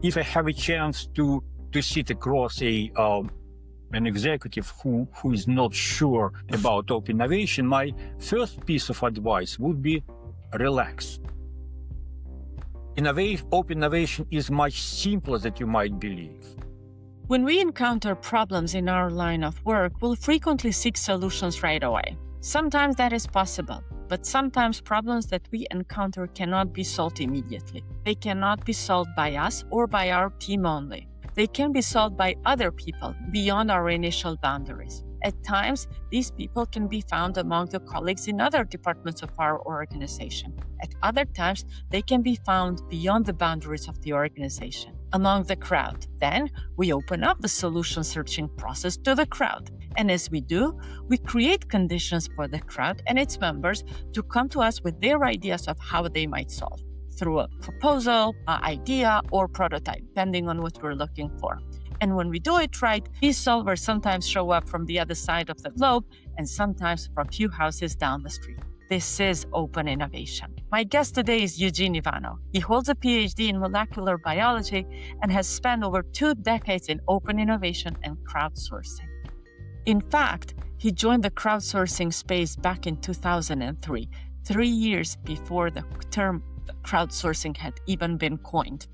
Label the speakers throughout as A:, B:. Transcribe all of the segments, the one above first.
A: if I have a chance to sit across an executive who is not sure about open innovation, my first piece of advice would be relax. Open innovation is much simpler than you might believe.
B: When we encounter problems in our line of work, we'll frequently seek solutions right away. Sometimes that is possible, but sometimes problems that we encounter cannot be solved immediately. They cannot be solved by us or by our team only. They can be solved by other people beyond our initial boundaries. At times, these people can be found among the colleagues in other departments of our organization. At other times, they can be found beyond the boundaries of the organization, among the crowd. Then, we open up the solution searching process to the crowd. And as we do, we create conditions for the crowd and its members to come to us with their ideas of how they might solve, through a proposal, an idea, or prototype, depending on what we're looking for. And when we do it right, these solvers sometimes show up from the other side of the globe and sometimes from a few houses down the street. This is open innovation. My guest today is Eugene Ivanov. He holds a PhD in molecular biology and has spent over 2 decades in open innovation and crowdsourcing. In fact, he joined the crowdsourcing space back in 2003, 3 years before the term crowdsourcing had even been coined.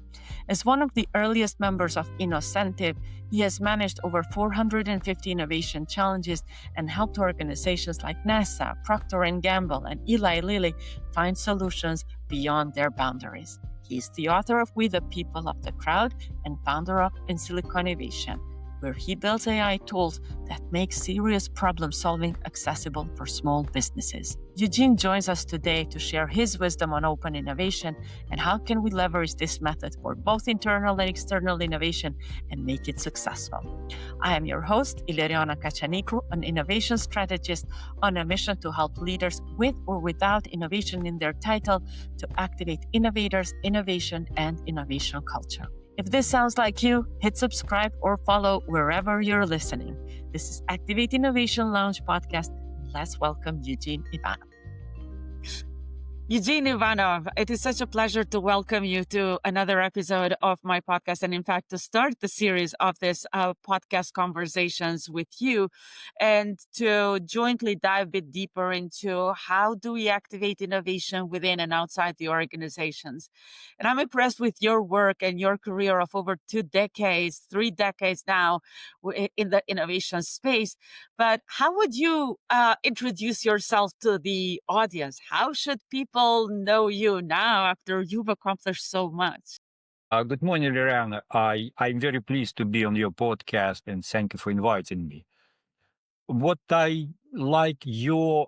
B: As one of the earliest members of Innocentive, he has managed over 450 innovation challenges and helped organizations like NASA, Procter & Gamble, and Eli Lilly find solutions beyond their boundaries. He's the author of We the People of the Crowd and founder of In Silico Innovation, where he builds AI tools that make serious problem solving accessible for small businesses. Eugene joins us today to share his wisdom on open innovation and how can we leverage this method for both internal and external innovation and make it successful. I am your host, Ileriana Kachanikru, an innovation strategist on a mission to help leaders with or without innovation in their title to activate innovators, innovation, and innovation culture. If this sounds like you, hit subscribe or follow wherever you're listening. This is Activate Innovation Lounge podcast. Let's welcome Eugene Ivanov. Eugene Ivanov, it is such a pleasure to welcome you to another episode of my podcast. And in fact, to start the series of this podcast conversations with you and to jointly dive a bit deeper into how do we activate innovation within and outside the organizations. And I'm impressed with your work and your career of over 2 decades, 3 decades now in the innovation space. But how would you introduce yourself to the audience? How should people know you now after you've accomplished so much?
A: Good morning, Liliana. I'm very pleased to be on your podcast and thank you for inviting me. What I like your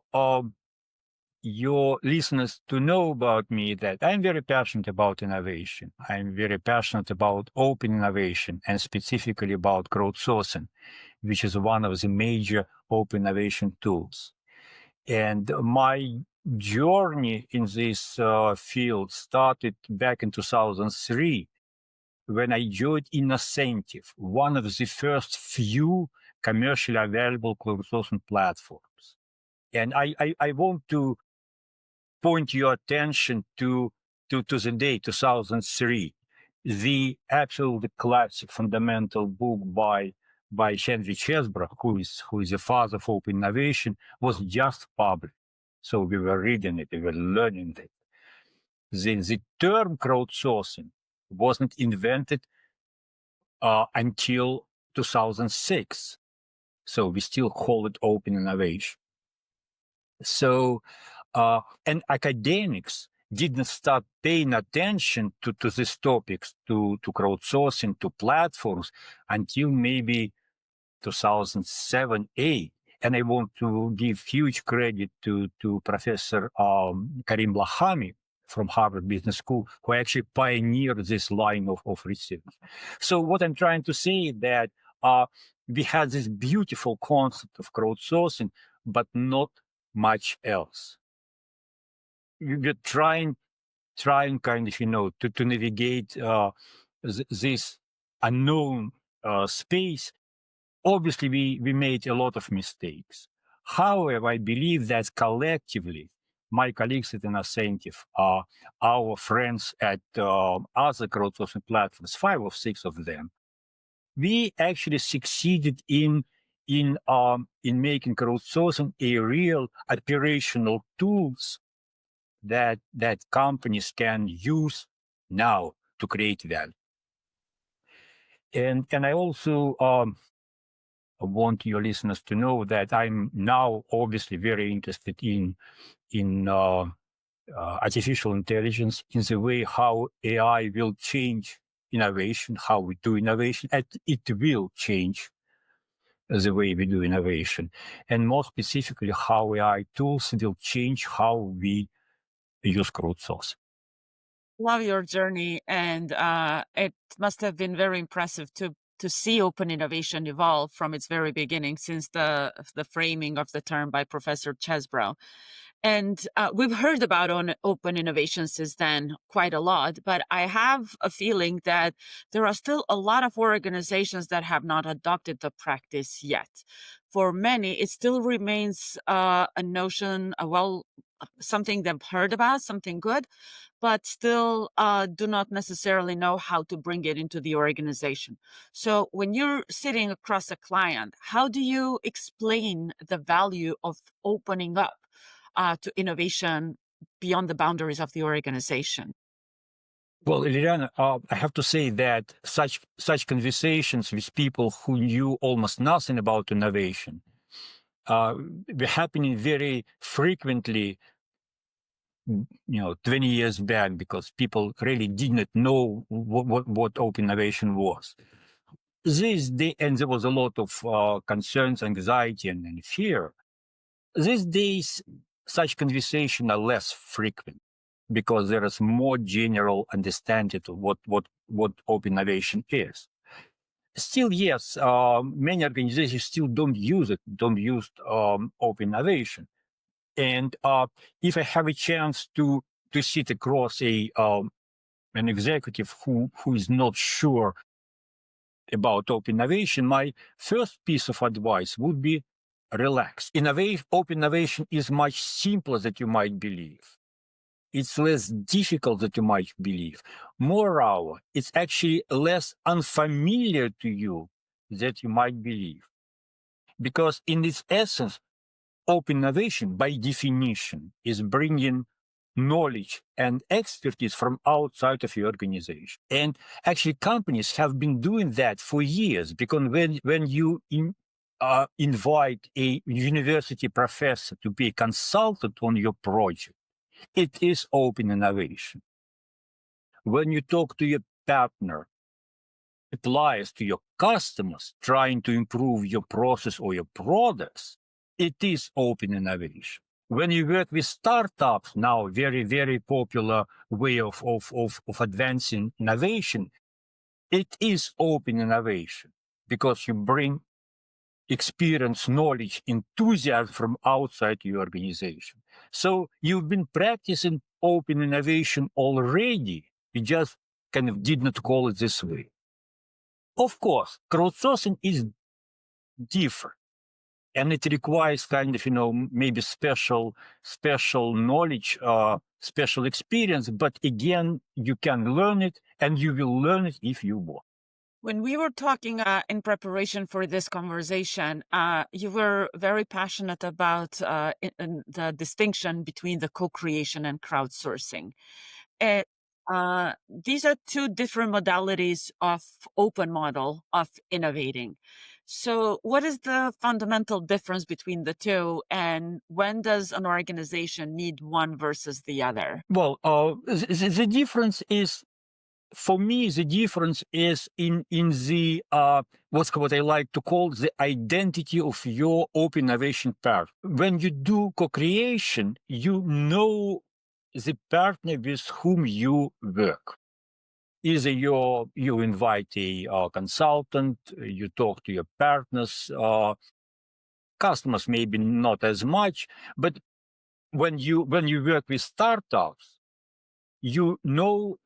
A: listeners to know about me that I'm very passionate about innovation. I'm very passionate about open innovation and specifically about crowdsourcing, which is one of the major open innovation tools. And my journey in this field started back in 2003 when I joined Innocentive, one of the first few commercially available crowdsourcing platforms. And I want to point your attention to the day 2003, the absolutely classic fundamental book by Henry Chesbrough, who is the father of open innovation, was just published. So we were reading it, we were learning it. The term crowdsourcing wasn't invented until 2006. So we still call it open innovation. So, and academics didn't start paying attention to these topics, to crowdsourcing, to platforms, until maybe 2007-8. And I want to give huge credit to Professor Karim Lahami from Harvard Business School, who actually pioneered this line of research. So what I'm trying to say is that we had this beautiful concept of crowdsourcing, but not much else. We're trying kind of, to navigate this unknown space. Obviously, we made a lot of mistakes. However, I believe that collectively, my colleagues at Incentive, our friends at other crowdsourcing platforms, 5 or 6 of them, we actually succeeded in making crowdsourcing a real operational tools that companies can use now to create value. And I also want your listeners to know that I'm now obviously very interested in artificial intelligence, in the way how AI will change innovation, how we do innovation, and it will change the way we do innovation. And more specifically, how AI tools will change how we use crowdsourcing.
B: Love your journey, and it must have been very impressive to see open innovation evolve from its very beginning, since the framing of the term by Professor Chesbrough. And we've heard about open innovation since then quite a lot, but I have a feeling that there are still a lot of organizations that have not adopted the practice yet. For many, it still remains a notion, something they've heard about, something good, but still do not necessarily know how to bring it into the organization. So when you're sitting across a client, how do you explain the value of opening up to innovation beyond the boundaries of the organization?
A: Well, Liliana, I have to say that such conversations with people who knew almost nothing about innovation were happening very frequently, 20 years back, because people really did not know what open innovation was. And there was a lot of concerns, anxiety, and fear. These days, such conversations are less frequent because there is more general understanding of what open innovation is. Still, yes, many organizations still don't use open innovation. And if I have a chance to sit across an executive who is not sure about open innovation, my first piece of advice would be relax. Open innovation is much simpler than you might believe. It's less difficult than you might believe. Moreover, it's actually less unfamiliar to you than you might believe. Because in its essence, open innovation, by definition, is bringing knowledge and expertise from outside of your organization. And actually, companies have been doing that for years, because when you invite a university professor to be a consultant on your project, it is open innovation. When you talk to your partner, applies to your customers, trying to improve your process or your products, it is open innovation. When you work with startups, now very, very popular way of advancing innovation, it is open innovation, because you bring experience, knowledge, enthusiasm from outside your organization. So you've been practicing open innovation already. You just kind of did not call it this way. Of course, crowdsourcing is different, and it requires kind of, maybe special knowledge, special experience. But again, you can learn it, and you will learn it if you want.
B: When we were talking in preparation for this conversation, you were very passionate about the distinction between the co-creation and crowdsourcing. These are two different modalities of open model of innovating. So what is the fundamental difference between the two, and when does an organization need one versus the other?
A: Well, the difference is, for me, the difference is in the what I like to call the identity of your open innovation partner. When you do co-creation, you know the partner with whom you work. Either you invite a consultant, you talk to your partners, customers maybe not as much, but when you work with startups, you know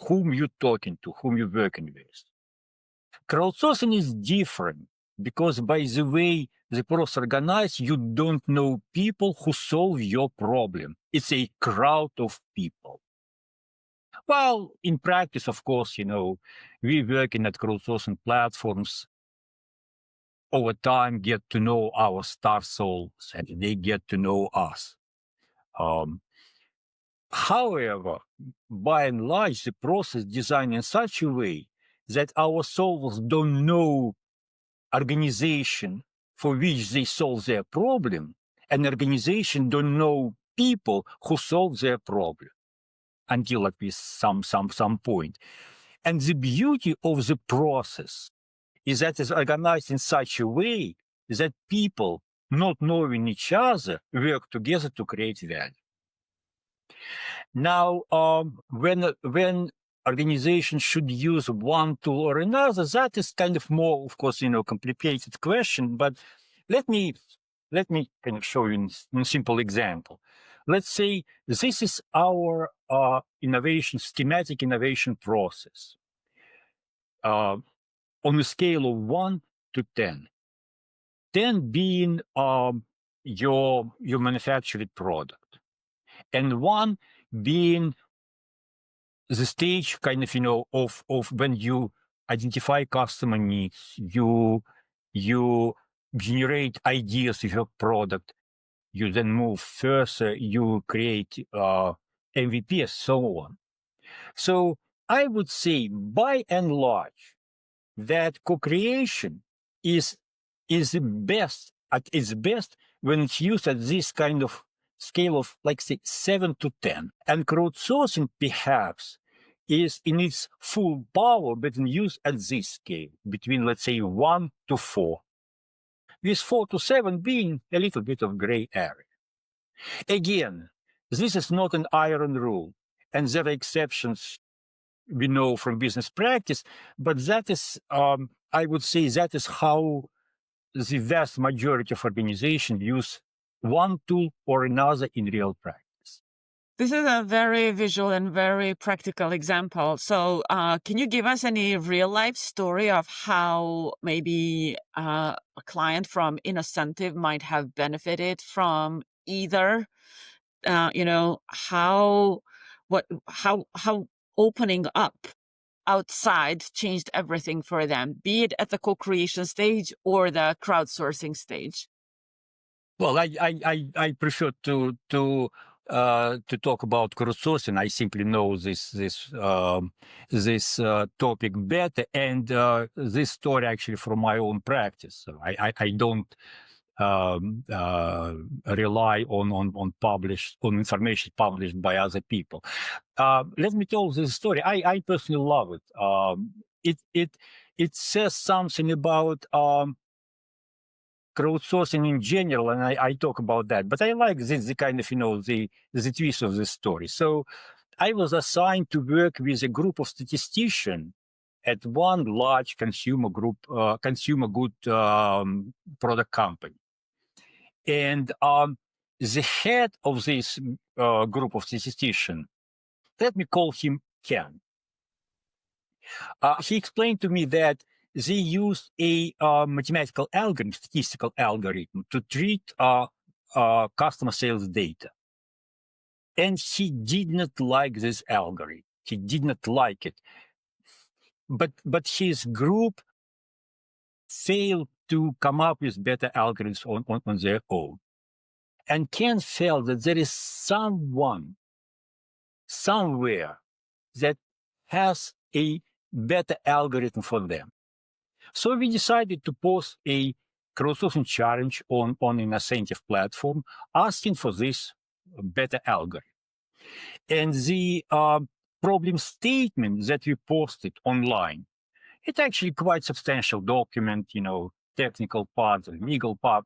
A: whom you're talking to, whom you're working with. Crowdsourcing is different, because by the way the process organized, you don't know people who solve your problem. It's a crowd of people. Well, in practice, of course, we working at crowdsourcing platforms over time get to know our star souls and they get to know us. However, by and large, the process designed in such a way that our solvers don't know organization for which they solve their problem, and organization don't know people who solve their problem until at least some point. And the beauty of the process is that it's organized in such a way that people, not knowing each other, work together to create value. Now, when organizations should use one tool or another, that is kind of more, of course, complicated question. But let me kind of show you in simple example. Let's say this is our schematic innovation process on a scale of 1 to 10. 10 being your manufactured product, and 1 being the stage kind of when you identify customer needs, you generate ideas of your product, you then move further, you create MVP, and so on. So I would say, by and large, that co-creation is the best at its best when it's used at this kind of scale of, like, say, 7 to 10. And crowdsourcing perhaps is in its full power, but in use at this scale, between, let's say, 1 to 4. With 4 to 7 being a little bit of gray area. Again, this is not an iron rule, and there are exceptions we know from business practice, but that is, I would say, that is how the vast majority of organizations use one tool or another in real practice.
B: This is a very visual and very practical example. So can you give us any real-life story of how maybe a client from Innocentive might have benefited from either, how opening up outside changed everything for them, be it at the co-creation stage or the crowdsourcing stage?
A: Well, I prefer to talk about crowdsourcing. I simply know this topic better, and this story actually from my own practice. So I don't rely on information published by other people. Let me tell this story. I personally love it. It says something about crowdsourcing in general, and I talk about that. But I like the kind of the twist of the story. So I was assigned to work with a group of statisticians at one large consumer good product company. And the head of this group of statisticians, let me call him Ken. He explained to me that they used a statistical algorithm to treat customer sales data. And he did not like this algorithm. He did not like it. But his group failed to come up with better algorithms on their own. And Ken felt that there is someone, somewhere, that has a better algorithm for them. So we decided to post a crowdsourcing challenge on an incentive platform, asking for this better algorithm. And the problem statement that we posted online, it's actually quite substantial document, technical part, legal part.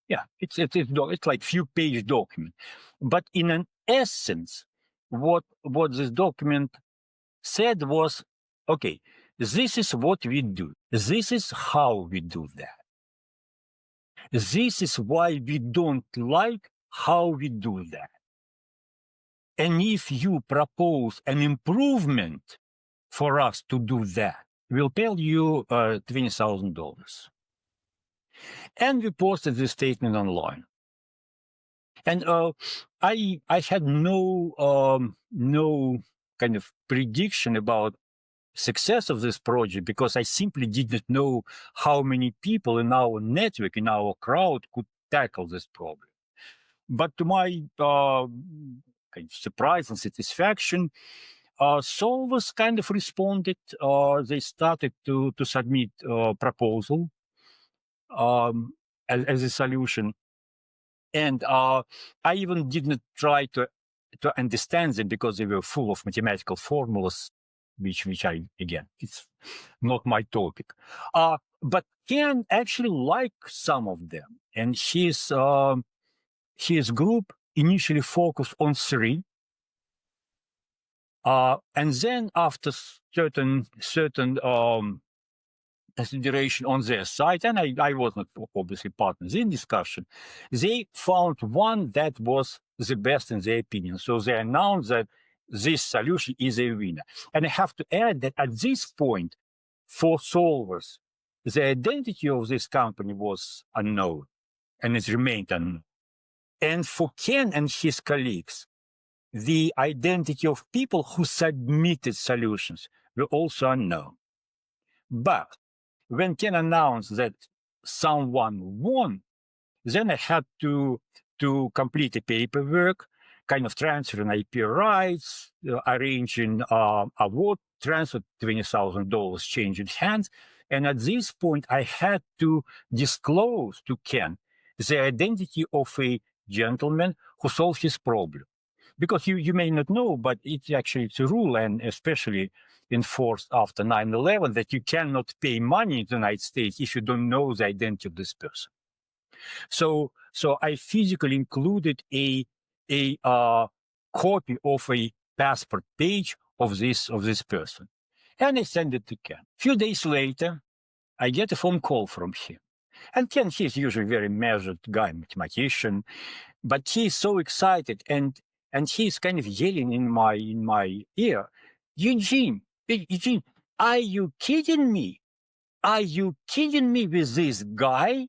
A: Yeah, it's like few-page document. But in an essence, what this document said was, okay, this is what we do. This is how we do that. This is why we don't like how we do that. And if you propose an improvement for us to do that, we'll pay you $20,000. And we posted this statement online. And I had no kind of prediction about success of this project because I simply didn't know how many people in our network, in our crowd, could tackle this problem. But to my kind of surprise and satisfaction, solvers kind of responded. They started to submit proposal as a solution. And I even didn't try to understand them because they were full of mathematical formulas, which I, again, it's not my topic. But Ken actually liked some of them, and his group initially focused on three, and then after certain consideration on their side, and I was not obviously partners in discussion, they found one that was the best in their opinion. So they announced that this solution is a winner. And I have to add that at this point, for solvers, the identity of this company was unknown, and it remained unknown. And for Ken and his colleagues, the identity of people who submitted solutions were also unknown. But when Ken announced that someone won, then I had to complete a paperwork, kind of transferring IP rights, arranging award transfer, $20,000 changing hands. And at this point, I had to disclose to Ken the identity of a gentleman who solved his problem. Because you may not know, but it's a rule, and especially enforced after 9/11, that you cannot pay money in the United States if you don't know the identity of this person. So I physically included a copy of a passport page of this person, and I sent it to Ken. A few days later, I get a phone call from him. And Ken, he's usually a very measured guy, mathematician, but he's so excited and he's kind of yelling in my ear, Eugene, are you kidding me? Are you kidding me with this guy?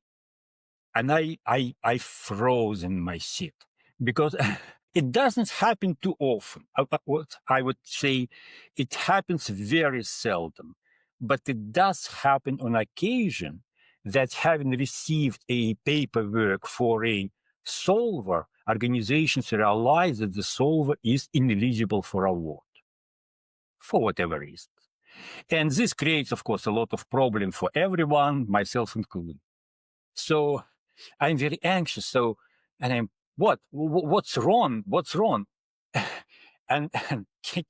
A: And I froze in my seat because it doesn't happen too often. I would say it happens very seldom, but it does happen on occasion that having received a paperwork for a solver, organizations realize that the solver is ineligible for award for whatever reason. And this creates, of course, a lot of problem for everyone, myself included. So I'm very anxious. So, and I'm, what's wrong? What's wrong? and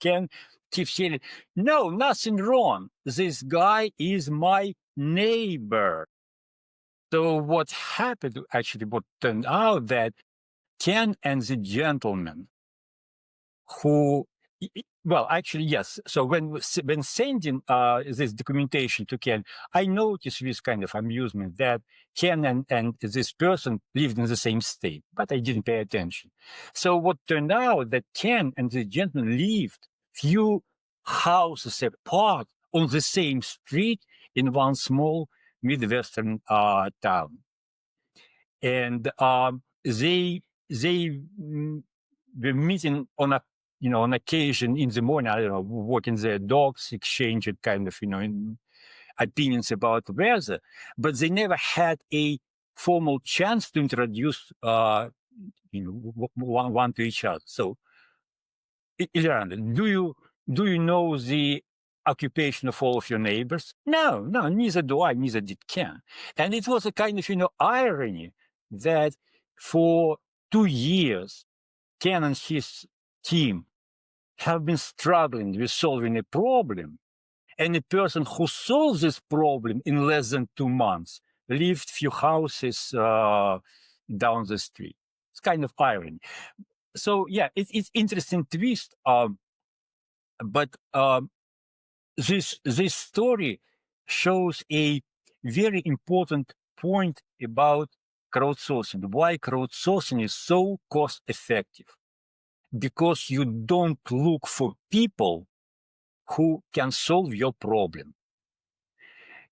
A: Ken keeps saying, no, nothing wrong. This guy is my neighbor. So what happened, actually, what turned out that Ken and the gentleman who, well, actually, yes. So when sending this documentation to Ken, I noticed with kind of amusement that Ken and this person lived in the same state, but I didn't pay attention. So what turned out that Ken and the gentleman lived few houses apart on the same street in one small Midwestern town. And they were meeting on on occasion in the morning, I don't know, walking their dogs, exchanging kind of, opinions about the weather, but they never had a formal chance to introduce, one to each other. So, Ilan, do you know the occupation of all of your neighbors? No, neither do I, neither did Ken. And it was a kind of, irony that for 2 years, Ken and his team have been struggling with solving a problem, and a person who solves this problem in less than 2 months lived few houses down the street. It's kind of irony. So yeah, it's interesting twist. But this story shows a very important point about crowdsourcing. Why crowdsourcing is so cost effective? Because you don't look for people who can solve your problem.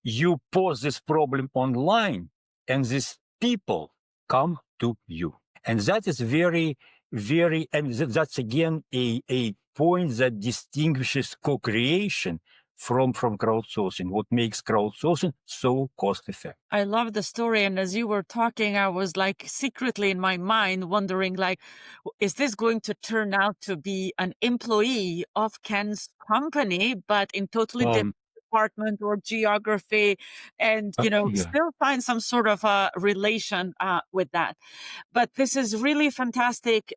A: You post this problem online, and these people come to you. And that is very, very, and that's again a point that distinguishes co-creation from crowdsourcing, what makes crowdsourcing so cost effective.
B: I love the story. And as you were talking, I was like secretly in my mind wondering, like, is this going to turn out to be an employee of Ken's company, but in totally different department or geography, and,
A: Yeah.
B: still find some sort of a relation with that. But this is really fantastic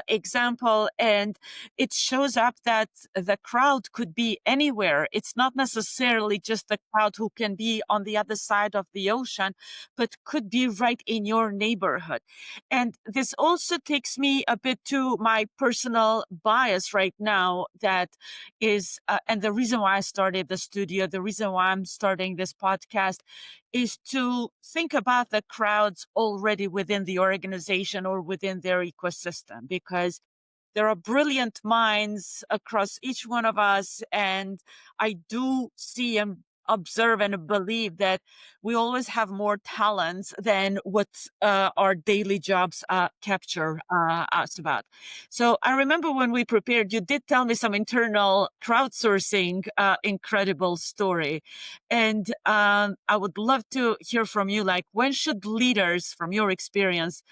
B: example, and it shows up that the crowd could be anywhere. It's not necessarily just the crowd who can be on the other side of the ocean, but could be right in your neighborhood. And this also takes me a bit to my personal bias right now, that is, and the reason why I started the studio, the reason why I'm starting this podcast, is to think about the crowds already within the organization or within their ecosystem, because there are brilliant minds across each one of us. And I do see and observe and believe that we always have more talents than what our daily jobs capture us about. So I remember when we prepared, you did tell me some internal crowdsourcing incredible story. And I would love to hear from you, like, when should leaders, from your experience,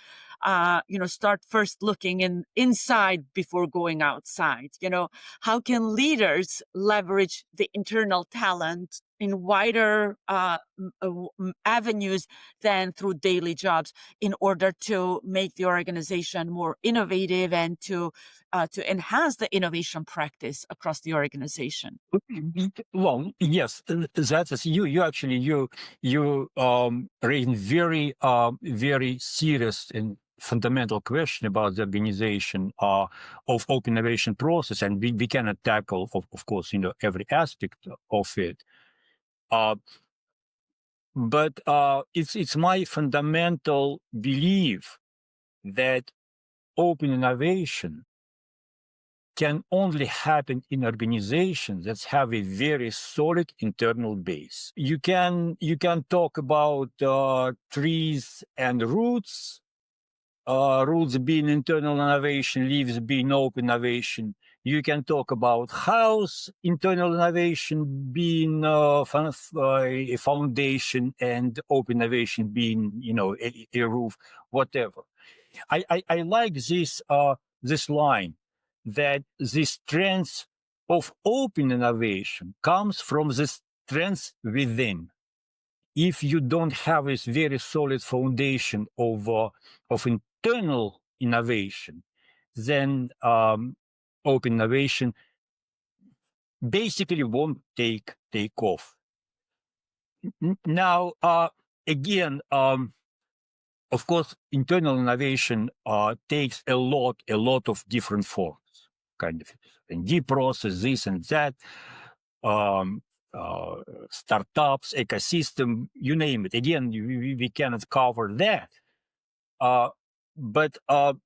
B: start first looking inside before going outside? How can leaders leverage the internal talent in wider avenues than through daily jobs, in order to make the organization more innovative and to enhance the innovation practice across the organization?
A: Well, yes, that is you actually you raised very serious and fundamental question about the organization of open innovation process, and we cannot tackle, of course, every aspect of it. But it's my fundamental belief that open innovation can only happen in organizations that have a very solid internal base. You can talk about trees and roots, roots being internal innovation, leaves being open innovation. You can talk about house, internal innovation being a foundation, and open innovation being, a roof, whatever. I like this line, that the strength of open innovation comes from the strength within. If you don't have this very solid foundation of internal innovation, then open innovation basically won't take off. Now, again, of course, internal innovation takes a lot of different forms, kind of R&D process, this and that, startups, ecosystem, you name it. Again, we cannot cover that. But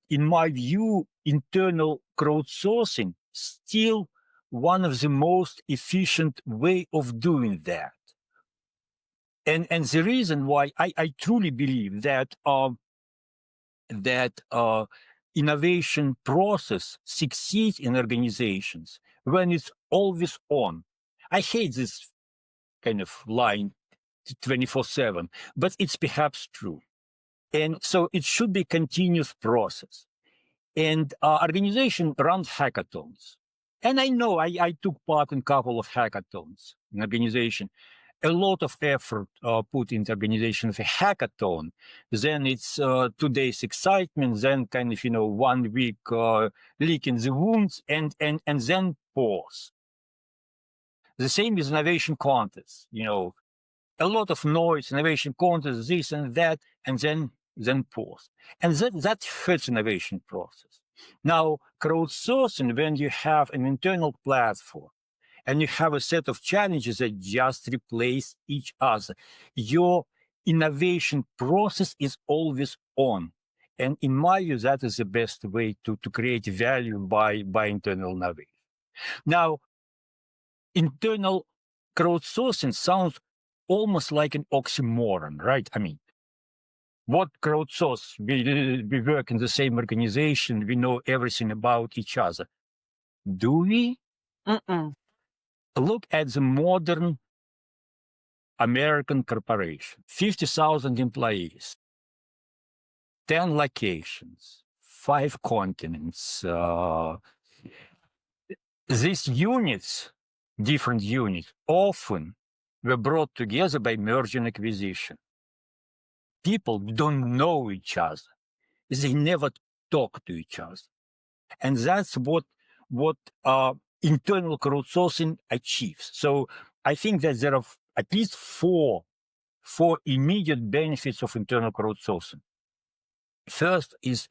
A: in my view, internal crowdsourcing still one of the most efficient way of doing that. And the reason why I truly believe that innovation process succeeds in organizations when it's always on. I hate this kind of line 24/7, but it's perhaps true. And so it should be continuous process. And organization runs hackathons. And I know I took part in a couple of hackathons in organization. A lot of effort put into organization of a hackathon. Then it's 2 days excitement, then kind of 1 week licking the wounds, and then pause. The same with innovation contests. A lot of noise, innovation contests, this and that, and then pause. And that hurts innovation process. Now, crowdsourcing, when you have an internal platform and you have a set of challenges that just replace each other, your innovation process is always on. And in my view, that is the best way to create value by internal innovation. Now, internal crowdsourcing sounds almost like an oxymoron, right? I mean, what crowdsource? We work in the same organization. We know everything about each other. Do we?
B: Mm-mm.
A: Look at the modern American corporation, 50,000 employees, 10 locations, 5 continents. These units, different units, often were brought together by merger and acquisition. People don't know each other. They never talk to each other. And that's what internal crowdsourcing achieves. So I think that there are at least four immediate benefits of internal crowdsourcing. First is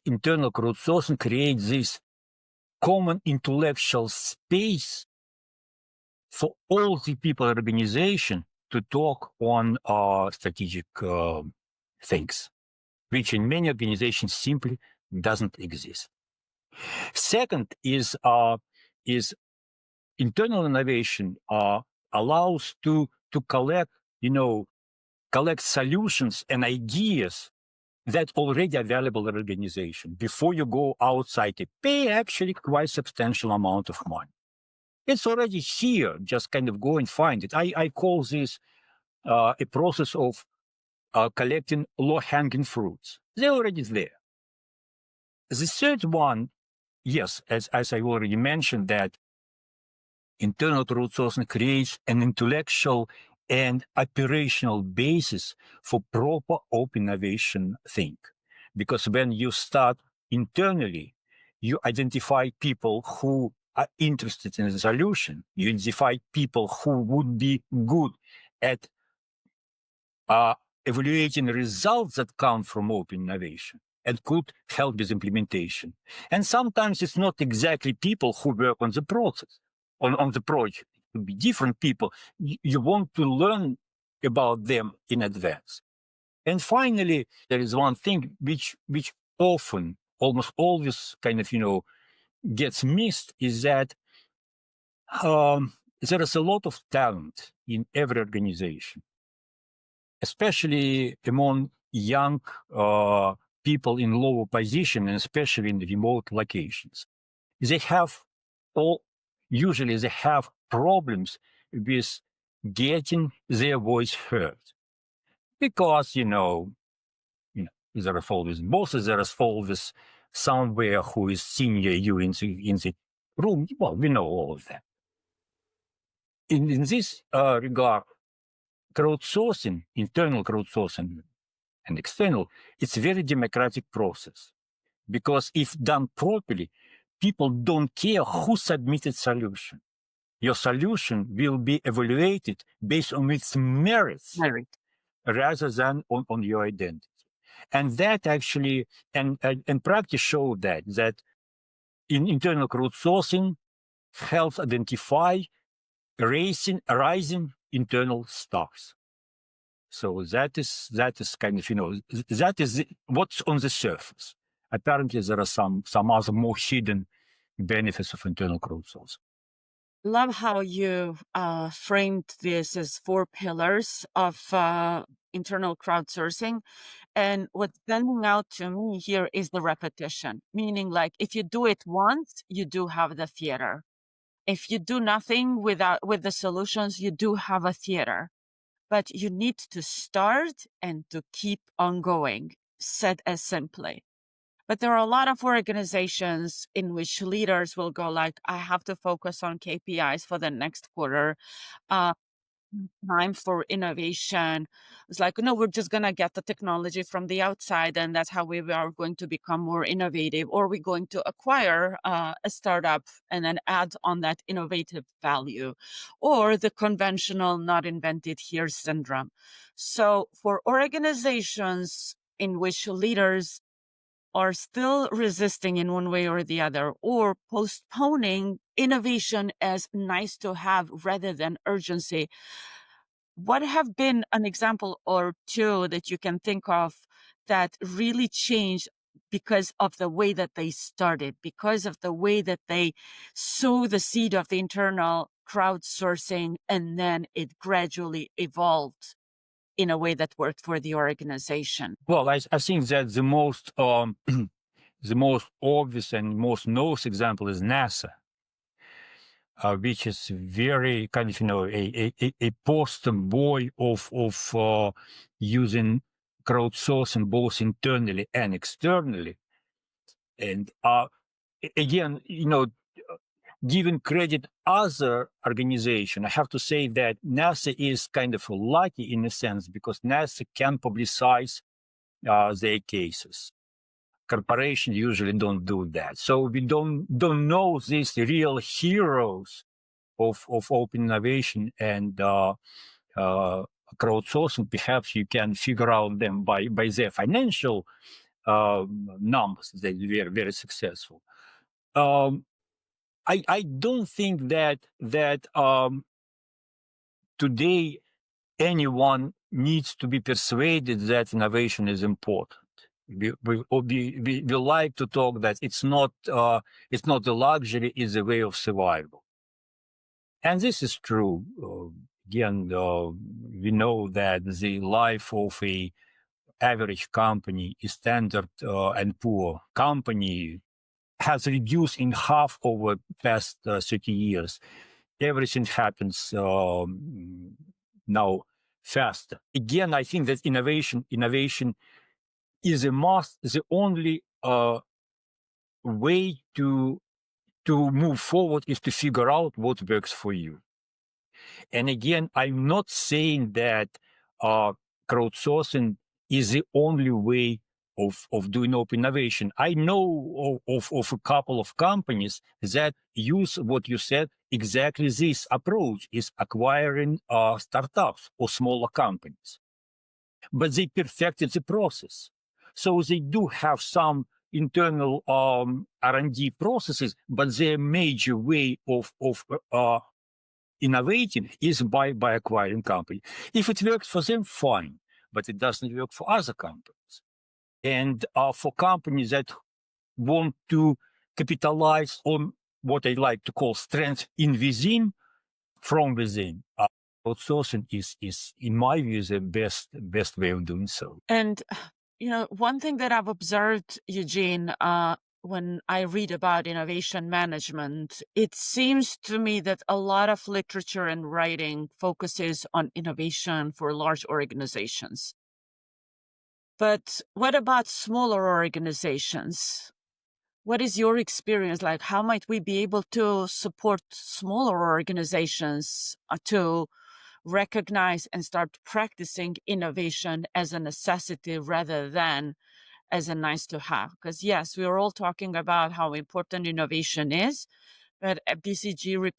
A: internal crowdsourcing creates this common intellectual space for all the people in the organization to talk on strategic things, which in many organizations simply doesn't exist. Second is internal innovation allows to collect solutions and ideas that already available in the organization before you go outside to pay actually quite substantial amount of money. It's already here. Just kind of go and find it. I call this a process of collecting low-hanging fruits. They're already there. The third one, yes, as I already mentioned, that internal crowdsourcing creates an intellectual and operational basis for proper open innovation think. Because when you start internally, you identify people who are interested in the solution. You identify people who would be good at evaluating results that come from open innovation and could help with implementation. And sometimes it's not exactly people who work on the process, on the project. It could be different people. You want to learn about them in advance. And finally, there is one thing which often, almost always kind of, gets missed is that there is a lot of talent in every organization, especially among young people in lower position, and especially in remote locations. They have usually they have problems with getting their voice heard because, there is always bosses, there is always somewhere who is senior you in the room. Well, we know all of that. In this regard, crowdsourcing, internal crowdsourcing and external, it's a very democratic process because if done properly, people don't care who submitted solution. Your solution will be evaluated based on its merits rather than on your identity. And that actually, and practice show that in internal crowdsourcing helps identify rising internal stars. So that is kind of, that is what's on the surface. Apparently, there are some other more hidden benefits of internal crowdsourcing.
B: Love how you framed this as 4 pillars of internal crowdsourcing. And what's standing out to me here is the repetition, meaning like if you do it once, you do have the theater. If you do nothing with the solutions, you do have a theater. But you need to start and to keep on going, said as simply. But there are a lot of organizations in which leaders will go like, I have to focus on KPIs for the next quarter. Time for innovation. It's like, no, we're just going to get the technology from the outside, and that's how we are going to become more innovative. Or we're going to acquire a startup and then add on that innovative value, or the conventional not invented here syndrome. So for organizations in which leaders are still resisting in one way or the other, or postponing innovation as nice to have rather than urgency, what have been an example or two that you can think of that really changed because of the way that they started, because of the way that they sow the seed of the internal crowdsourcing, and then it gradually evolved in a way that worked for the organization?
A: Well, I think that the most the most obvious and most known example is NASA, which is very kind of a poster boy of using crowdsourcing both internally and externally. And again, giving credit other organization, I have to say that NASA is kind of lucky in a sense because NASA can publicize their cases. Corporations usually don't do that, so we don't know these real heroes of open innovation and crowdsourcing. Perhaps you can figure out them by their financial numbers. They're very, very successful. I don't think that today anyone needs to be persuaded that innovation is important. We like to talk that it's not a luxury; it's a way of survival, and this is true. Again, we know that the life of a average company, a standard and poor company, has reduced in half over the past 30 years. Everything happens now faster. Again, I think that innovation is a must, the only way to move forward is to figure out what works for you. And again, I'm not saying that crowdsourcing is the only way of doing open innovation. I know of a couple of companies that use what you said, exactly this approach is acquiring startups or smaller companies. But they perfected the process. So they do have some internal R&D processes, but their major way of innovating is by acquiring company. If it works for them, fine, but it doesn't work for other companies. And for companies that want to capitalize on what I like to call strength from within, outsourcing is, in my view, the best way of doing so.
B: And, one thing that I've observed, Eugene, when I read about innovation management, it seems to me that a lot of literature and writing focuses on innovation for large organizations. But what about smaller organizations? What is your experience like? How might we be able to support smaller organizations to recognize and start practicing innovation as a necessity rather than as a nice to have? Because yes, we are all talking about how important innovation is, but BCG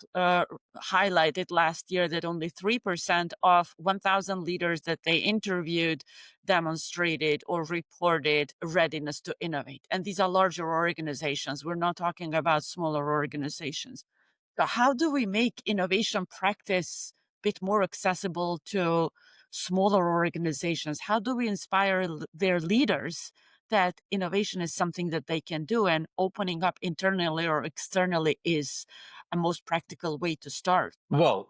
B: highlighted last year that only 3% of 1,000 leaders that they interviewed demonstrated or reported readiness to innovate. And these are larger organizations. We're not talking about smaller organizations. So how do we make innovation practice a bit more accessible to smaller organizations? How do we inspire their leaders that innovation is something that they can do, and opening up internally or externally is a most practical way to start?
A: Well,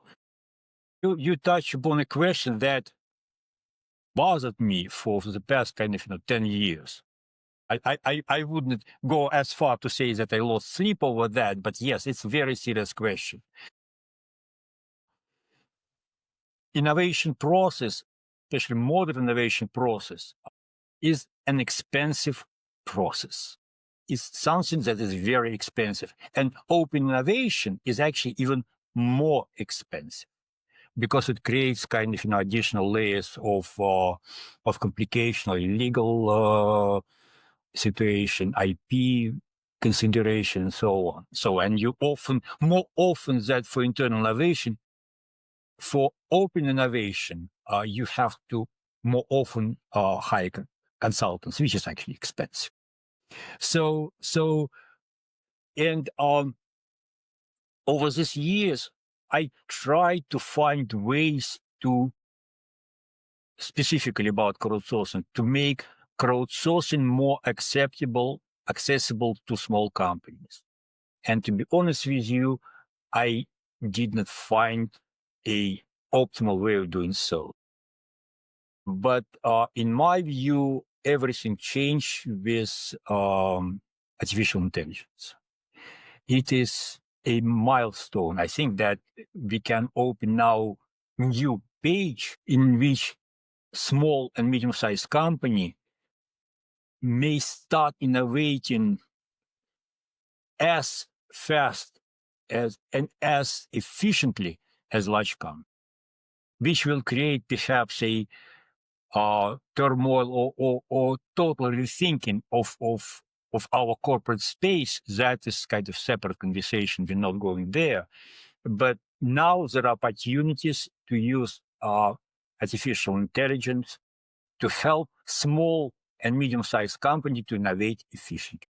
A: you touch upon a question that bothered me for the past 10 years. I wouldn't go as far to say that I lost sleep over that, but yes, it's a very serious question. Innovation process, especially modern innovation process, is an expensive process. It's something that is very expensive. And open innovation is actually even more expensive because it creates additional layers of complication or legal situation, IP consideration, and so on. And you more often that for internal innovation, for open innovation, you have to more often hire consultants, which is actually expensive. And over these years, I tried to find ways to, specifically about crowdsourcing, to make crowdsourcing more accessible to small companies. And to be honest with you, I did not find a optimal way of doing so. But in my view, everything changed with artificial intelligence. It is a milestone. I think that we can open now new page in which small and medium-sized company may start innovating as fast as and as efficiently as large companies, which will create perhaps a turmoil or total rethinking of our corporate space. That is kind of separate conversation. We're not going there. But now there are opportunities to use artificial intelligence to help small and medium-sized companies to innovate efficiently.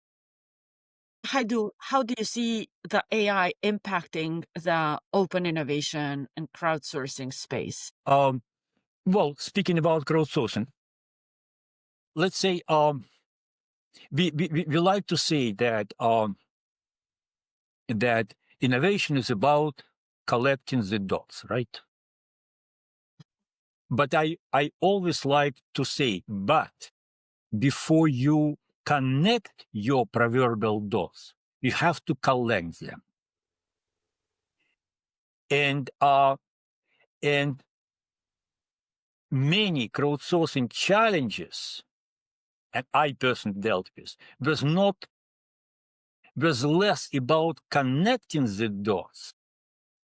B: How do you see the AI impacting the open innovation and crowdsourcing space?
A: Well, speaking about crowdsourcing, let's say we like to say that that innovation is about collecting the dots, right? But I always like to say, but before you connect your proverbial dots, you have to collect them. And many crowdsourcing challenges, and I personally dealt with, was less about connecting the dots,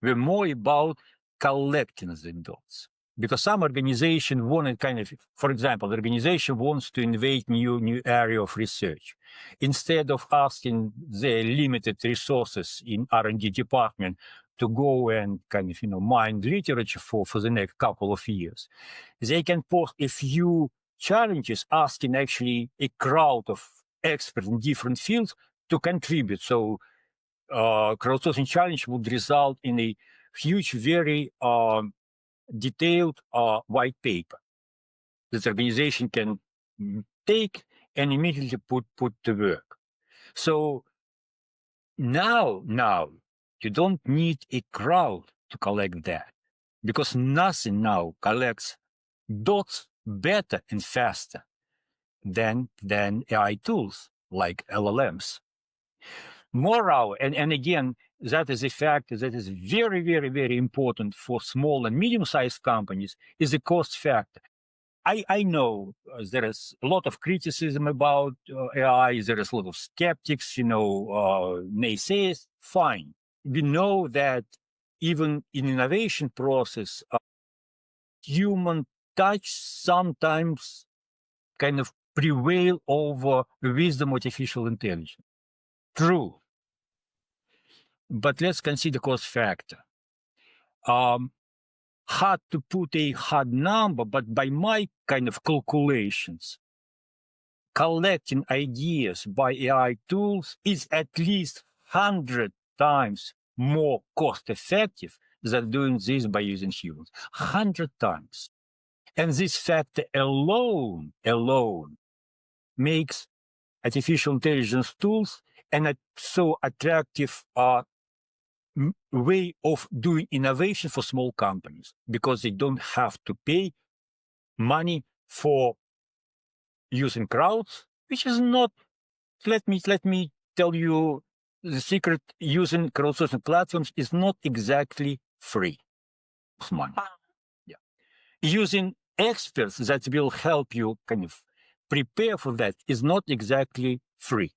A: were more about collecting the dots. Because some organization wanted kind of, for example, the organization wants to invade new area of research. Instead of asking their limited resources in R&D department to go and kind of, mine literature for the next couple of years, they can pose a few challenges, asking actually a crowd of experts in different fields to contribute. So crowdsourcing challenge would result in a huge, very detailed white paper that the organization can take and immediately put to work. So now you don't need a crowd to collect that, because nothing now collects dots better and faster than AI tools like LLMs. Moreover, and again, that is a factor that is very, very, very important for small and medium-sized companies, is the cost factor. I know there is a lot of criticism about AI. There is a lot of skeptics, naysayers. Fine. We know that even in innovation process, human touch sometimes kind of prevail over wisdom of artificial intelligence. True. But let's consider cost factor. Hard to put a hard number, but by my kind of calculations, collecting ideas by AI tools is at least 100 times more cost effective than doing this by using humans. 100 times. And this factor alone makes artificial intelligence tools an so attractive way of doing innovation for small companies, because they don't have to pay money for using crowds, which is not, let me tell you the secret, using crowdsourcing platforms is not exactly free. It's money. Yeah. Using experts that will help you kind of prepare for that is not exactly free.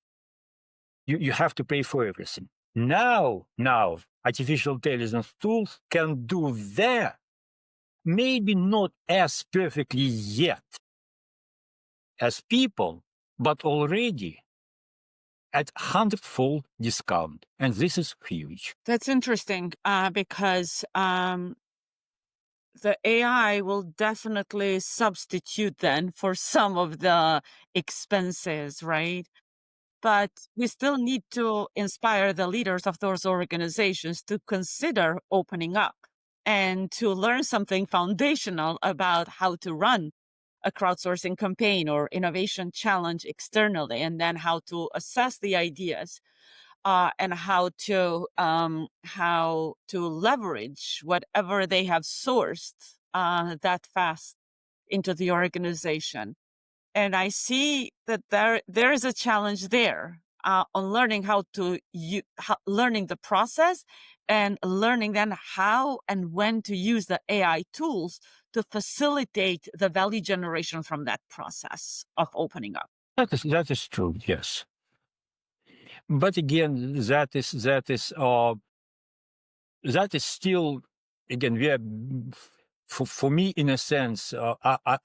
A: You have to pay for everything. Now, artificial intelligence tools can do that. Maybe not as perfectly yet as people, but already at 100-fold discount. And this is huge.
B: That's interesting because the AI will definitely substitute then for some of the expenses, right? But we still need to inspire the leaders of those organizations to consider opening up and to learn something foundational about how to run a crowdsourcing campaign or innovation challenge externally, and then how to assess the ideas and how to leverage whatever they have sourced that fast into the organization. And I see that there is a challenge there on learning learning the process and learning then how and when to use the AI tools to facilitate the value generation from that process of opening up.
A: That is true. Yes, but again, that is still, again, we are, for me, in a sense,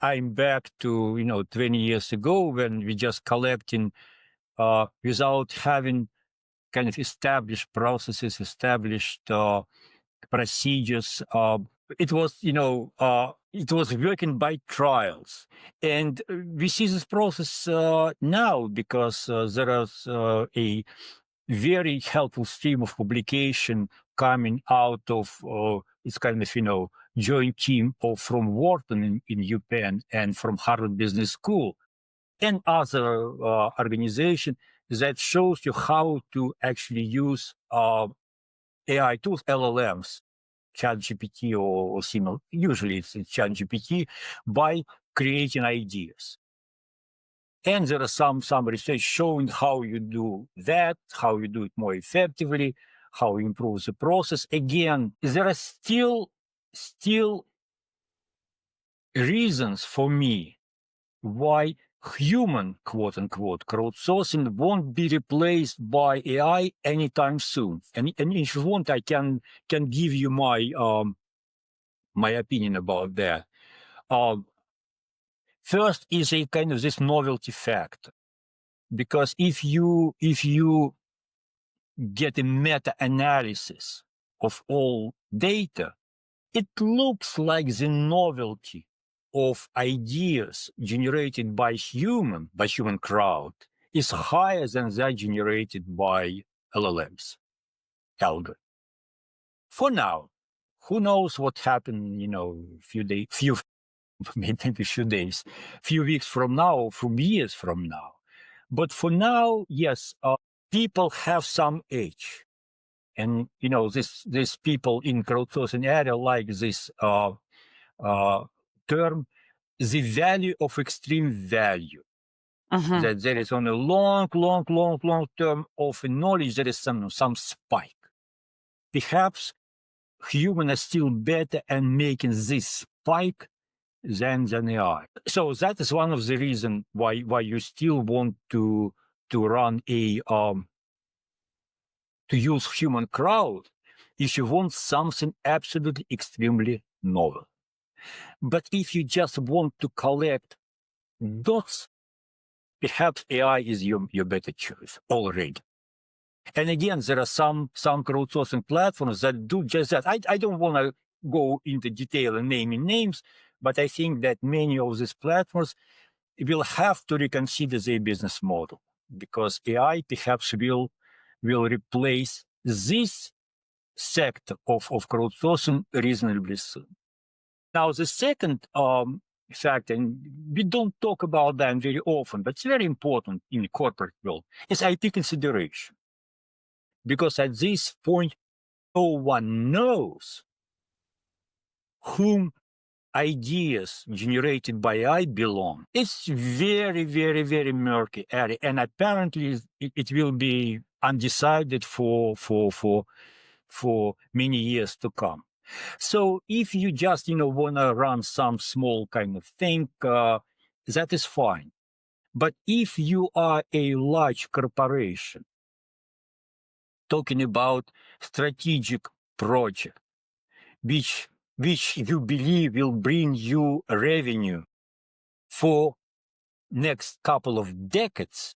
A: I'm back to 20 years ago when we just collecting without having kind of established processes, established procedures. It was working by trials, and we see this process now because there is a very helpful stream of publication coming out of it's kind of joint team from Wharton in UPenn and from Harvard Business School and other organization that shows you how to actually use AI tools, LLMs, ChatGPT or similar. Usually it's ChatGPT by creating ideas. And there are some research showing how you do that, how you do it more effectively, how you improve the process. Again, there are still reasons for me why human, quote unquote, crowdsourcing won't be replaced by AI anytime soon. And if you want, I can give you my my opinion about that. First is a kind of this novelty factor, because if you get a meta-analysis of all data, it looks like the novelty of ideas generated by human crowd is higher than that generated by LLMs, algorithm. For now, who knows what happened, maybe a few days, few weeks from now, from years from now. But for now, yes, people have some edge. And, this people in crowdsourcing area like this term, the value of extreme value. That there is on a long term of knowledge, there is some spike. Perhaps humans are still better at making this spike than AI. So that is one of the reasons why you still want to run a to use human crowd if you want something absolutely extremely novel. But if you just want to collect dots, perhaps AI is your better choice already. And again, there are some crowdsourcing platforms that do just that. I don't want to go into detail and naming names, but I think that many of these platforms will have to reconsider their business model, because AI perhaps will replace this sector of crowdsourcing reasonably soon. Now, the second fact, and we don't talk about that very often, but it's very important in the corporate world, is IP consideration. Because at this point, no one knows whom ideas generated by AI belong. It's very, very, very murky area, and apparently it will be undecided for many years to come. So if you just want to run some small kind of thing, that is fine. But if you are a large corporation talking about strategic project, which you believe will bring you revenue for next couple of decades,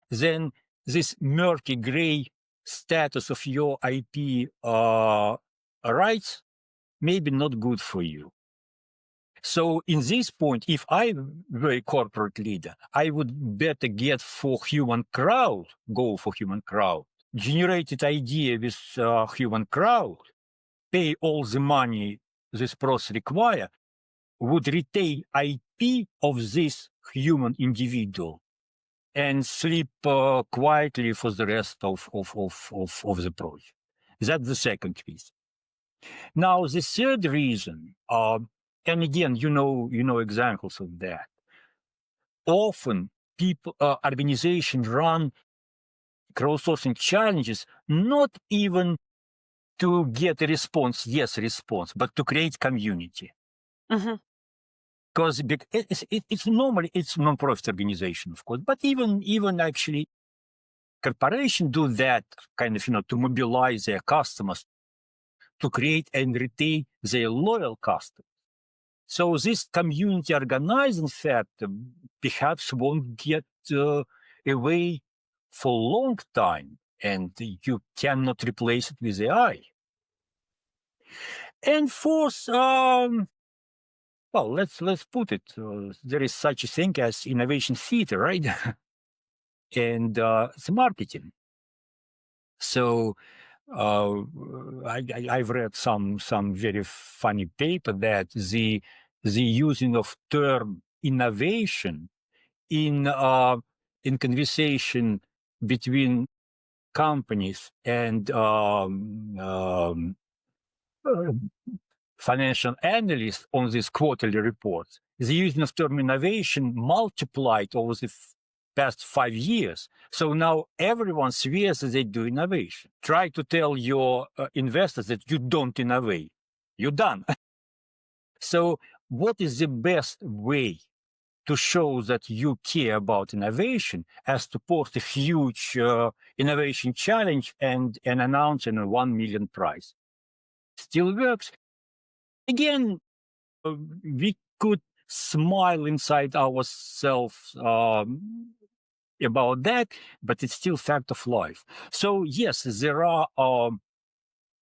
A: then this murky gray status of your IP rights may be not good for you. So in this point, if I were a corporate leader, I would better get go for human crowd, generated idea with human crowd, pay all the money this process require, would retain IP of this human individual and sleep quietly for the rest of the project. That's the second reason. Now, the third reason And again, you know examples of that. Often, people, organizations run crowdsourcing challenges not even to get a response, but to create community.
B: Mm-hmm.
A: Because it's normally it's non-profit organization, of course, but even actually corporations do that kind of to mobilize their customers, to create and retain their loyal customers. So this community organizing factor perhaps won't get away for a long time, and you cannot replace it with AI. And fourth, well, let's put it. There is such a thing as innovation theater, right? And it's marketing. So I've read some very funny paper that the using of term innovation in conversation between companies and uh, financial analysts on these quarterly reports, the using of term innovation multiplied over the past 5 years. So now everyone swears that they do innovation. Try to tell your investors that you don't innovate. You're done. So what is the best way to show that you care about innovation as to post a huge innovation challenge and announce a 1 million prize? Still works. Again, we could smile inside ourselves about that, but it's still fact of life. So yes, there are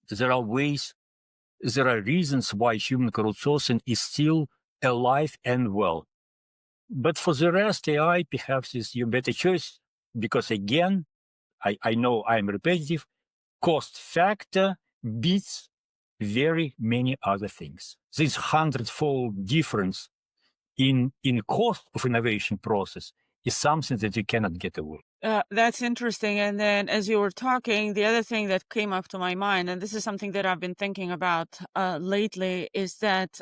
A: ways, there are reasons why human crowdsourcing is still alive and well. But for the rest, AI perhaps is your better choice because again, I know I'm repetitive. Cost factor beats very many other things. This hundredfold difference in cost of innovation process is something that you cannot get away.
B: That's interesting. And then as you were talking, the other thing that came up to my mind, and this is something that I've been thinking about lately, is that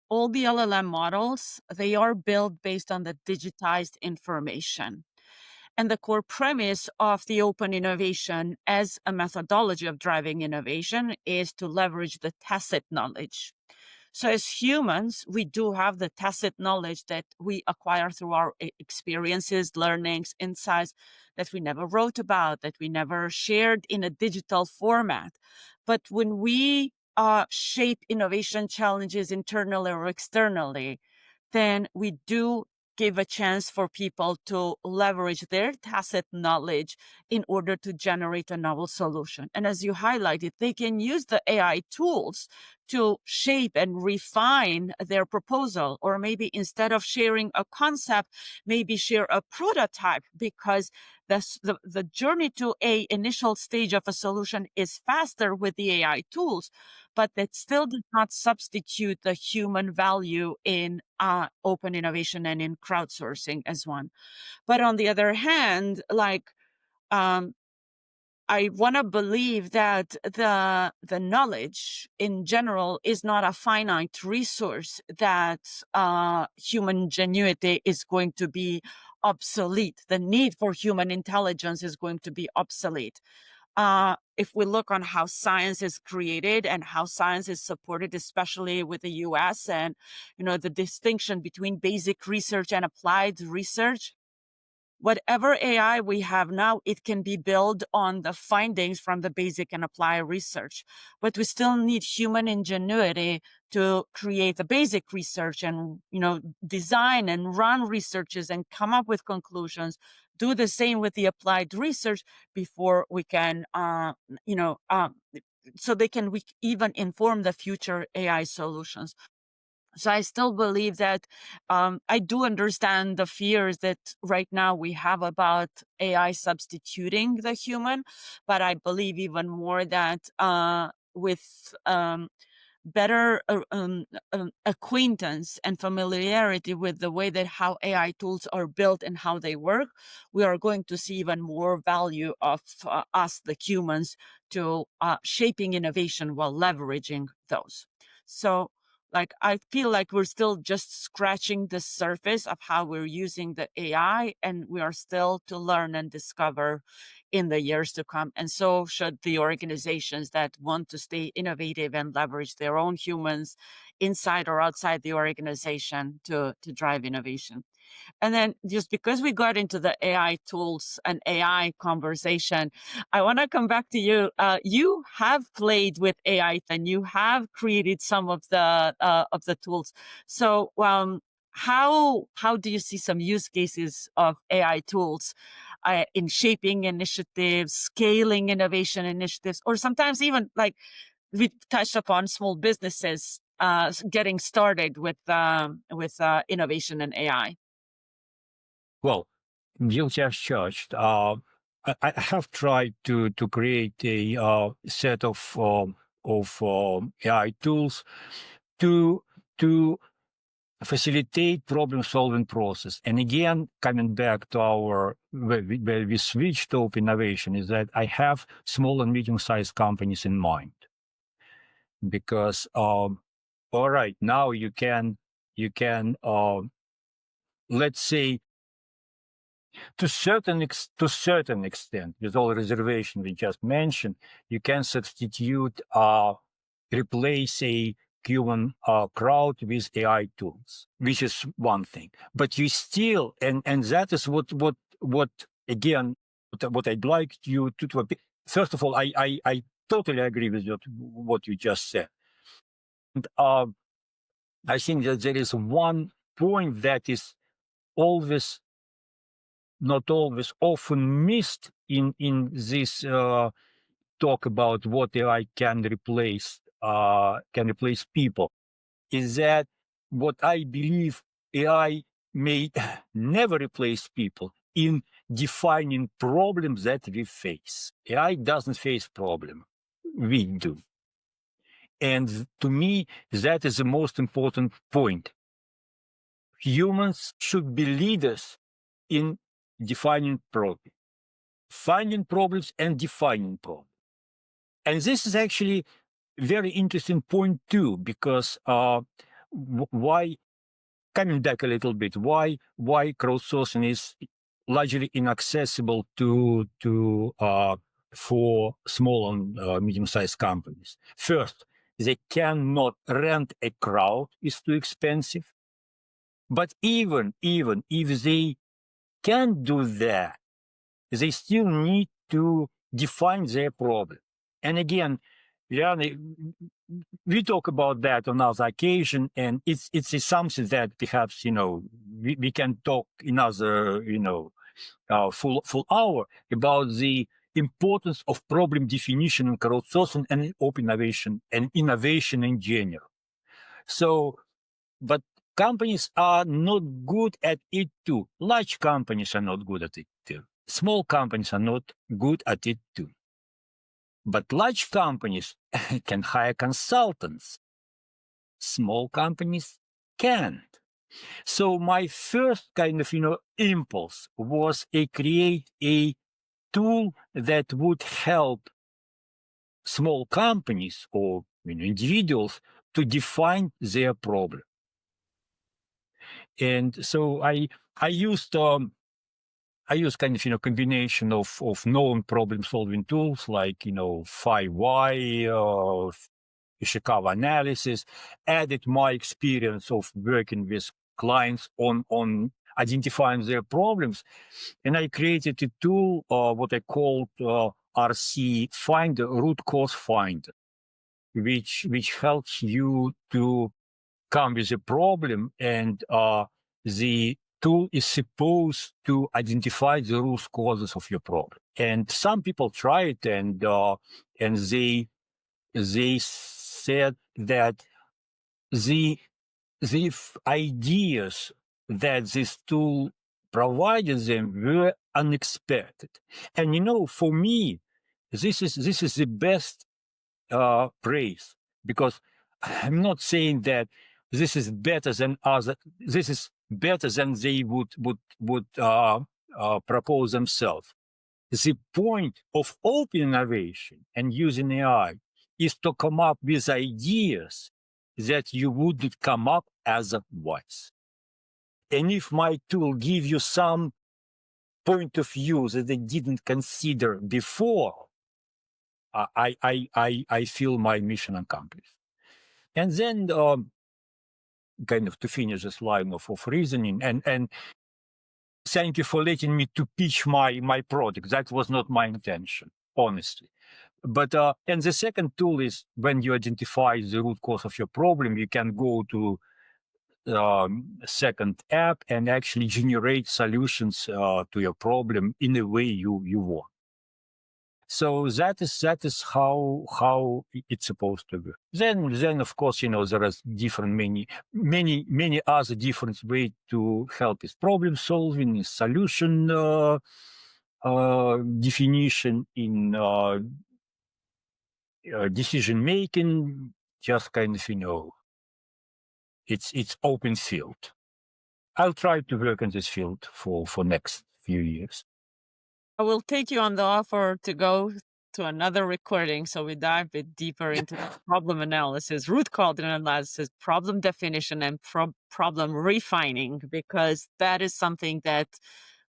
B: all the LLM models, they are built based on the digitized information. And the core premise of the open innovation as a methodology of driving innovation is to leverage the tacit knowledge. So as humans, we do have the tacit knowledge that we acquire through our experiences, learnings, insights that we never wrote about, that we never shared in a digital format. But when we shape innovation challenges internally or externally, then we do give a chance for people to leverage their tacit knowledge in order to generate a novel solution. And as you highlighted, they can use the AI tools to shape and refine their proposal, or maybe instead of sharing a concept, maybe share a prototype, because the journey to a initial stage of a solution is faster with the AI tools, but that still does not substitute the human value in open innovation and in crowdsourcing as one. But on the other hand, like I want to believe that the knowledge in general is not a finite resource, that human ingenuity is going to be obsolete. The need for human intelligence is going to be obsolete. If we look on how science is created and how science is supported, especially with the US, and the distinction between basic research and applied research, whatever AI we have now, it can be built on the findings from the basic and applied research. But we still need human ingenuity to create the basic research and, design and run researches and come up with conclusions. Do the same with the applied research before we can, so they can even inform the future AI solutions. So I still believe that I do understand the fears that right now we have about AI substituting the human, but I believe even more that with better acquaintance and familiarity with the way that how AI tools are built and how they work, we are going to see even more value of us, the humans, to shaping innovation while leveraging those. So Like, I feel like we're still just scratching the surface of how we're using the AI, and we are still to learn and discover in the years to come. And so should the organizations that want to stay innovative and leverage their own humans inside or outside the organization to drive innovation. And then just because we got into the AI tools and AI conversation, I want to come back to you. You have played with AI and you have created some of the tools. So how do you see some use cases of AI tools in shaping initiatives, scaling innovation initiatives, or sometimes even like we touched upon small businesses getting started with innovation and AI?
A: Well, guilty as charged. I have tried to create a set of AI tools to to facilitate problem solving process. And again, coming back to our where we switched to open innovation, is that I have small and medium sized companies in mind because all right, now you can let's say to certain extent, with all reservation we just mentioned, you can substitute replace a human crowd with AI tools, which is one thing. But you still, and that is what again what I'd like you to first of all, I totally agree with what you just said. And I think that there is one point that is always not always often missed in this talk about what AI can replace people, is that what I believe AI may never replace people in defining problems that we face. AI doesn't face problem, we do. And to me, that is the most important point. Humans should be leaders in defining problems, finding problems and defining problems. And this is actually very interesting point too, because why, coming back a little bit, why crowdsourcing is largely inaccessible to for small and medium-sized companies. First, they cannot rent a crowd; it's too expensive. But even if they can do that, they still need to define their problem. And again, we talk about that on other occasion, and it's something that perhaps we can talk another full hour about the importance of problem definition in crowdsourcing and open innovation and innovation in general. So, but companies are not good at it too. Large companies are not good at it too. Small companies are not good at it too. But large companies can hire consultants. Small companies can't. So my first kind of, impulse was to create a tool that would help small companies or individuals to define their problem. And so I used kind of combination of known problem solving tools like 5Y, Ishikawa analysis, added my experience of working with clients on identifying their problems, and I created a tool what I called RC Finder, root cause finder, which helps you to come with a problem, and the tool is supposed to identify the root causes of your problem. And some people try it, and they said that the ideas that this tool provided them were unexpected. And for me, this is the best praise, because I'm not saying that this is better than other. This is better than they would propose themselves. The point of open innovation and using AI is to come up with ideas that you wouldn't come up as a wise. And if my tool give you some point of view that they didn't consider before, I feel my mission accomplished. And then kind of to finish this line of reasoning, and thank you for letting me to pitch my product. That was not my intention, honestly. But and the second tool is when you identify the root cause of your problem, you can go to second app and actually generate solutions to your problem in a way you want. So that is how it's supposed to be. Then of course, there are different many other different ways to help with problem solving, solution definition, in decision making. Just kind of it's open field. I'll try to work in this field for next few years.
B: I will take you on the offer to go to another recording so we dive a bit deeper into problem analysis, root cause analysis, problem definition, and problem refining, because that is something that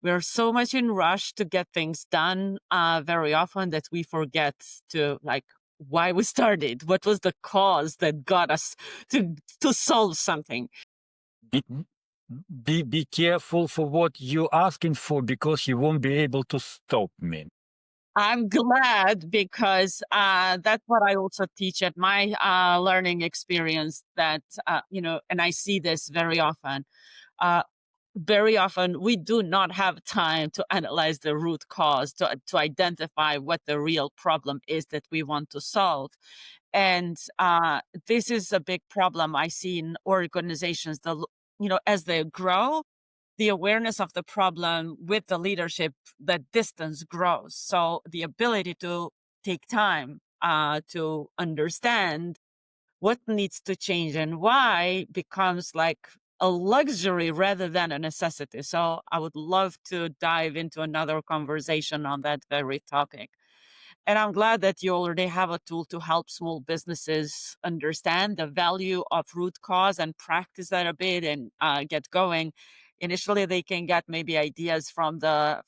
B: we're so much in rush to get things done very often that we forget to why we started, what was the cause that got us to solve something.
A: Be careful for what you're asking for, because you won't be able to stop me.
B: I'm glad, because that's what I also teach at my learning experience, that, and I see this very often. Very often we do not have time to analyze the root cause, to identify what the real problem is that we want to solve. And this is a big problem I see in organizations. As they grow, the awareness of the problem with the leadership, that distance grows. So the ability to take time to understand what needs to change and why becomes like a luxury rather than a necessity. So I would love to dive into another conversation on that very topic. And I'm glad that you already have a tool to help small businesses understand the value of root cause and practice that a bit and get going. Initially, they can get maybe ideas from the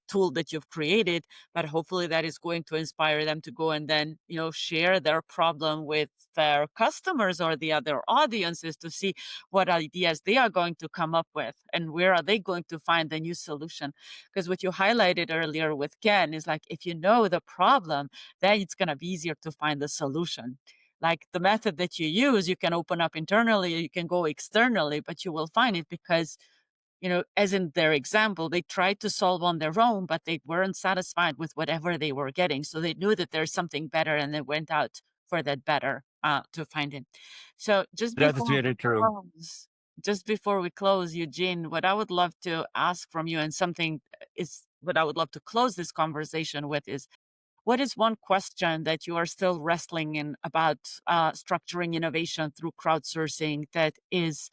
B: tool that you've created, but hopefully that is going to inspire them to go and then share their problem with their customers or the other audiences to see what ideas they are going to come up with and where are they going to find the new solution. Because what you highlighted earlier with Ken is like, if you know the problem, then it's going to be easier to find the solution. Like the method that you use, you can open up internally, you can go externally, but you will find it because, as in their example, they tried to solve on their own, but they weren't satisfied with whatever they were getting. So they knew that there's something better and they went out for that better to find it. So
A: That is very true.
B: just before we close, Eugene, what I would love to ask from you, and something is what I would love to close this conversation with, is what is one question that you are still wrestling in about structuring innovation through crowdsourcing that is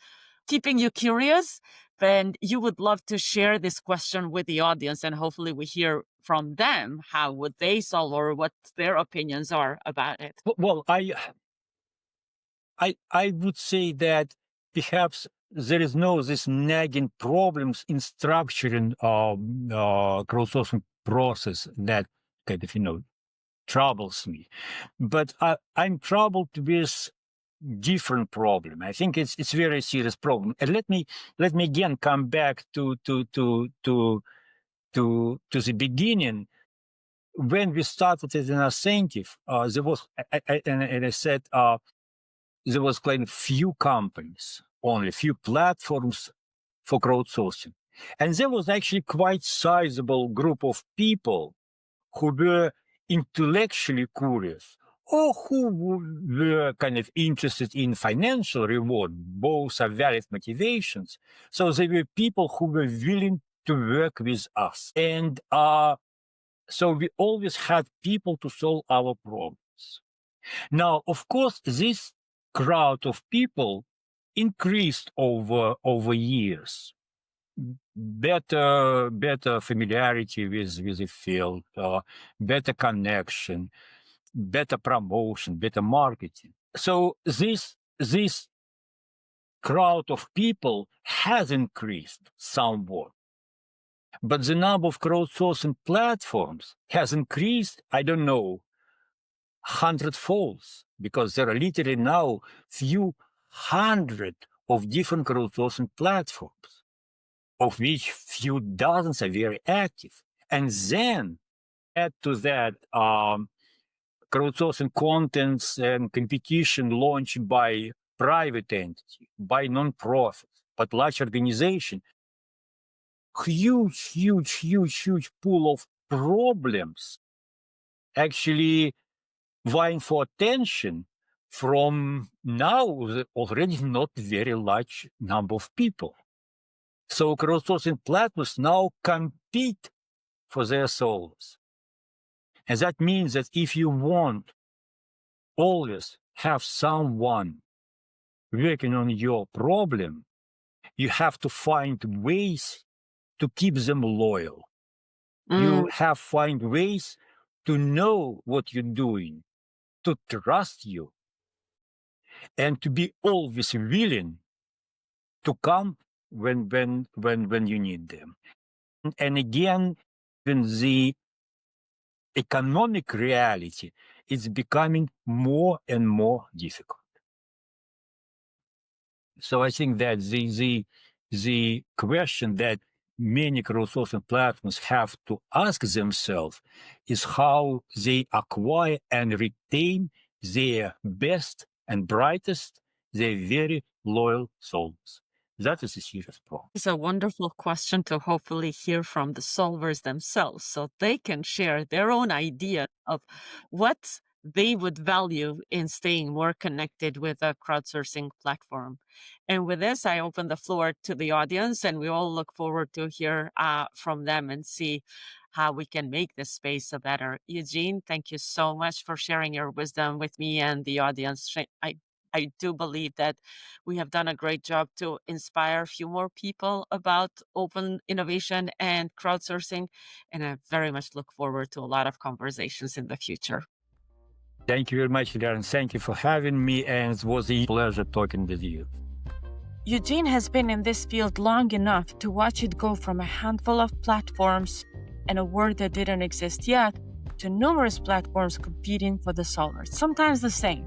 B: keeping you curious? And you would love to share this question with the audience, and hopefully we hear from them how would they solve or what their opinions are about it.
A: Well, I would say that perhaps there is this nagging problems in structuring crowdsourcing process that kind of troubles me. But I'm troubled with different problem. I think it's very serious problem. And let me again come back to the beginning. When we started as an incentive, there was and I said there was quite few companies, only few platforms for crowdsourcing, and there was actually quite sizable group of people who were intellectually curious or who were kind of interested in financial reward. Both are valid motivations. So there were people who were willing to work with us. And so we always had people to solve our problems. Now, of course, this crowd of people increased over years. Better familiarity with the field, better connection, better promotion, better marketing. So this crowd of people has increased somewhat, but the number of crowdsourcing platforms has increased, I don't know, hundredfolds, because there are literally now few hundred of different crowdsourcing platforms, of which few dozens are very active. And then add to that crowdsourcing contents and competition launched by private entity, by non-profits, but large organization, huge pool of problems actually vying for attention from now already not very large number of people. So crowdsourcing platforms now compete for their souls. And that means that if you want always have someone working on your problem, you have to find ways to keep them loyal. You have to find ways to know what you're doing, to trust you, and to be always willing to come when you need them. And again, when the economic reality is becoming more and more difficult. So I think that the question that many crowdsourcing platforms have to ask themselves is how they acquire and retain their best and brightest, their very loyal souls. That is a serious problem.
B: It's a wonderful question to hopefully hear from the solvers themselves so they can share their own idea of what they would value in staying more connected with a crowdsourcing platform. And with this, I open the floor to the audience, and we all look forward to hear from them and see how we can make this space a better. Eugene, thank you so much for sharing your wisdom with me and the audience. I do believe that we have done a great job to inspire a few more people about open innovation and crowdsourcing. And I very much look forward to a lot of conversations in the future.
A: Thank you very much, Darren. Thank you for having me, and it was a pleasure talking with you.
B: Eugene has been in this field long enough to watch it go from a handful of platforms and a word that didn't exist yet to numerous platforms competing for the solvers, sometimes the same.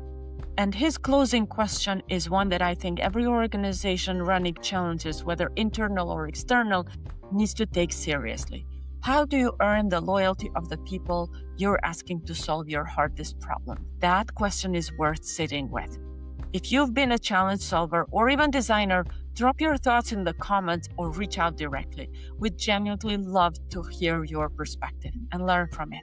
B: And his closing question is one that I think every organization running challenges, whether internal or external, needs to take seriously. How do you earn the loyalty of the people you're asking to solve your hardest problem? That question is worth sitting with. If you've been a challenge solver or even designer, drop your thoughts in the comments or reach out directly. We'd genuinely love to hear your perspective and learn from it.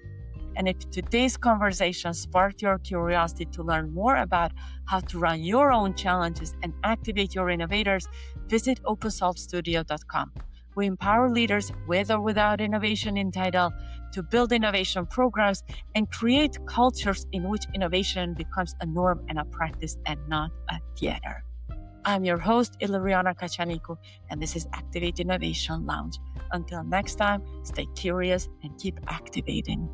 B: And if today's conversation sparked your curiosity to learn more about how to run your own challenges and activate your innovators, visit opensolvestudio.com. We empower leaders with or without innovation in title to build innovation programs and create cultures in which innovation becomes a norm and a practice and not a theater. I'm your host, Ilariana Kachaniku, and this is Activate Innovation Lounge. Until next time, stay curious and keep activating.